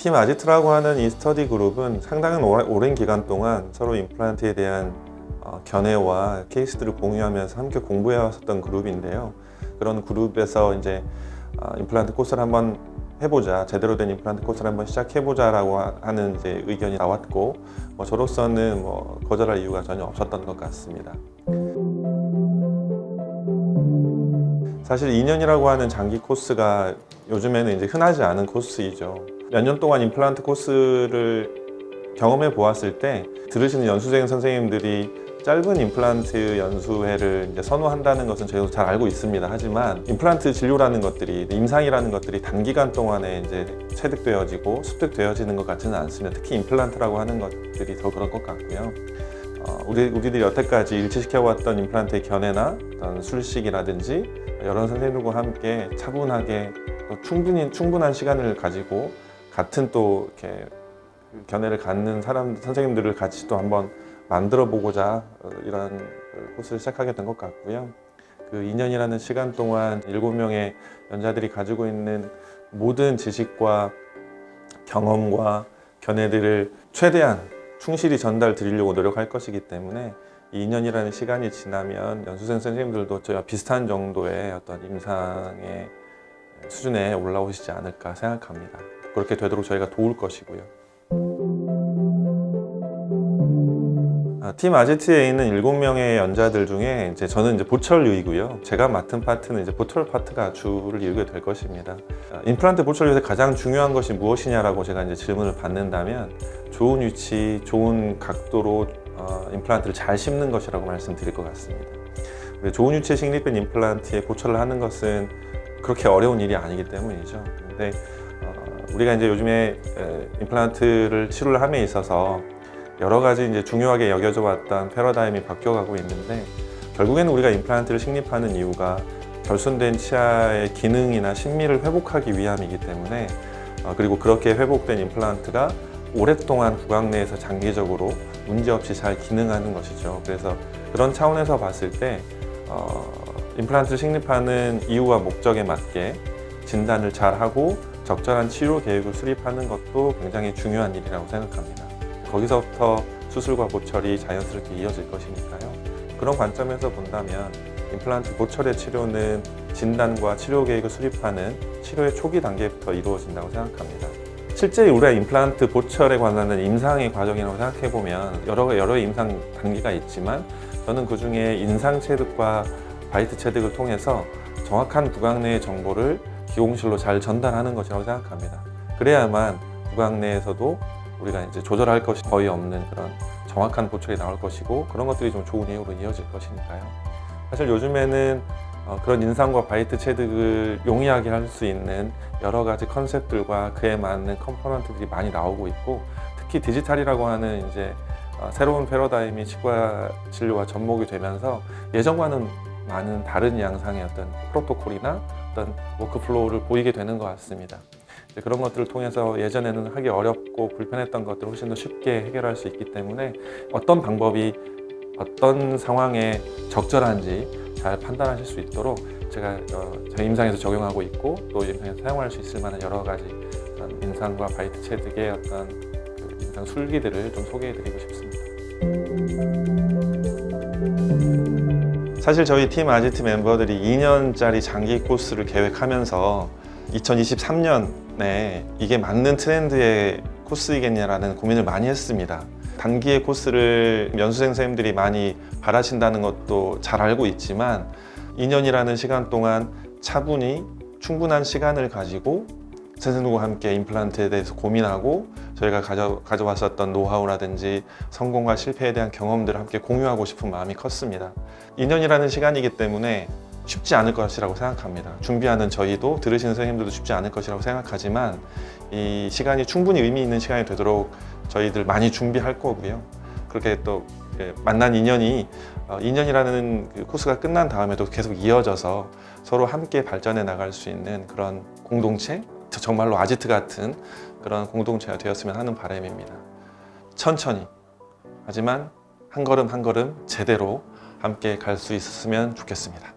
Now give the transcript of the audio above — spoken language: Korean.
팀 아지트라고 하는 이 스터디 그룹은 상당히 오랜 기간 동안 서로 임플란트에 대한 견해와 케이스들을 공유하면서 함께 공부해 왔었던 그룹인데요. 그런 그룹에서 이제 임플란트 코스를 한번 해보자, 제대로 된 임플란트 코스를 한번 시작해보자라고 하는 이제 의견이 나왔고, 저로서는 거절할 이유가 전혀 없었던 것 같습니다. 사실 2년이라고 하는 장기 코스가 요즘에는 이제 흔하지 않은 코스이죠. 몇 년 동안 임플란트 코스를 경험해 보았을 때 들으시는 연수생 선생님들이 짧은 임플란트 연수회를 이제 선호한다는 것은 저희도 잘 알고 있습니다. 하지만 임플란트 진료라는 것들이, 임상이라는 것들이 단기간 동안에 이제 체득되어지고 습득되어지는 것 같지는 않습니다. 특히 임플란트라고 하는 것들이 더 그런 것 같고요. 우리들이 여태까지 일치시켜왔던 임플란트의 견해나 어떤 술식이라든지 여러 선생님들과 함께 차분하게 충분한 시간을 가지고 같은 또 이렇게 견해를 갖는 선생님들을 같이 또 한번 만들어 보고자 이런 코스를 시작하게 된 것 같고요. 그 2년이라는 시간 동안 7명의 연자들이 가지고 있는 모든 지식과 경험과 견해들을 최대한 충실히 전달 드리려고 노력할 것이기 때문에 이 2년이라는 시간이 지나면 연수생 선생님들도 저희와 비슷한 정도의 어떤 임상의 수준에 올라오시지 않을까 생각합니다. 그렇게 되도록 저희가 도울 것이고요. 팀 아지트에 있는 7명의 연자들 중에 저는 보철류이고요. 제가 맡은 파트는 보철 파트가 주를 이루게 될 것입니다. 임플란트 보철류에서 가장 중요한 것이 무엇이냐라고 제가 질문을 받는다면 좋은 위치, 좋은 각도로 임플란트를 잘 심는 것이라고 말씀드릴 것 같습니다. 좋은 위치에 식립된 임플란트에 보철을 하는 것은 그렇게 어려운 일이 아니기 때문이죠. 근데 우리가 요즘에 임플란트를 치료를 함에 있어서 여러 가지 중요하게 여겨져 왔던 패러다임이 바뀌어가고 있는데, 결국에는 우리가 임플란트를 식립하는 이유가 결손된 치아의 기능이나 신미를 회복하기 위함이기 때문에, 그리고 그렇게 회복된 임플란트가 오랫동안 구강 내에서 장기적으로 문제없이 잘 기능하는 것이죠. 그래서 그런 차원에서 봤을 때 임플란트를 식립하는 이유와 목적에 맞게 진단을 잘 하고 적절한 치료 계획을 수립하는 것도 굉장히 중요한 일이라고 생각합니다. 거기서부터 수술과 보철이 자연스럽게 이어질 것이니까요. 그런 관점에서 본다면 임플란트 보철의 치료는 진단과 치료 계획을 수립하는 치료의 초기 단계부터 이루어진다고 생각합니다. 실제 우리가 임플란트 보철에 관한 임상의 과정이라고 생각해보면 여러 임상 단계가 있지만, 저는 그 중에 인상 체득과 바이트 체득을 통해서 정확한 구강 내의 정보를 기공실로 잘 전달하는 것이라고 생각합니다. 그래야만 구강 내에서도 우리가 조절할 것이 거의 없는 그런 정확한 보철이 나올 것이고, 그런 것들이 좀 좋은 이유로 이어질 것이니까요. 사실 요즘에는 그런 인상과 바이트 체득을 용이하게 할 수 있는 여러 가지 컨셉들과 그에 맞는 컴포넌트들이 많이 나오고 있고, 특히 디지털이라고 하는 새로운 패러다임이 치과 진료와 접목이 되면서 예전과는 많은 다른 양상의 어떤 프로토콜이나 어떤 워크플로우를 보이게 되는 것 같습니다. 그런 것들을 통해서 예전에는 하기 어렵고 불편했던 것들을 훨씬 더 쉽게 해결할 수 있기 때문에 어떤 방법이 어떤 상황에 적절한지 잘 판단하실 수 있도록 제가 제 임상에서 적용하고 있고, 또 임상에서 사용할 수 있을 만한 여러 가지 인상과 바이트 체득의 어떤 임상 술기들을 좀 소개해 드리고 싶습니다. 사실 저희 팀 아지트 멤버들이 2년짜리 장기 코스를 계획하면서 2023년에 이게 맞는 트렌드의 코스이겠냐라는 고민을 많이 했습니다. 단기의 코스를 연수생 선생님들이 많이 바라신다는 것도 잘 알고 있지만, 2년이라는 시간 동안 차분히 충분한 시간을 가지고 선생님과 함께 임플란트에 대해서 고민하고 저희가 가져왔었던 노하우라든지 성공과 실패에 대한 경험들을 함께 공유하고 싶은 마음이 컸습니다. 2년이라는 시간이기 때문에 쉽지 않을 것이라고 생각합니다. 준비하는 저희도, 들으시는 선생님들도 쉽지 않을 것이라고 생각하지만, 이 시간이 충분히 의미 있는 시간이 되도록 저희들 많이 준비할 거고요. 그렇게 또 만난 인연이 2년이라는 그 코스가 끝난 다음에도 계속 이어져서 서로 함께 발전해 나갈 수 있는 그런 공동체, 정말로 아지트 같은 그런 공동체가 되었으면 하는 바람입니다. 천천히, 하지만 한 걸음 한 걸음 제대로 함께 갈 수 있었으면 좋겠습니다.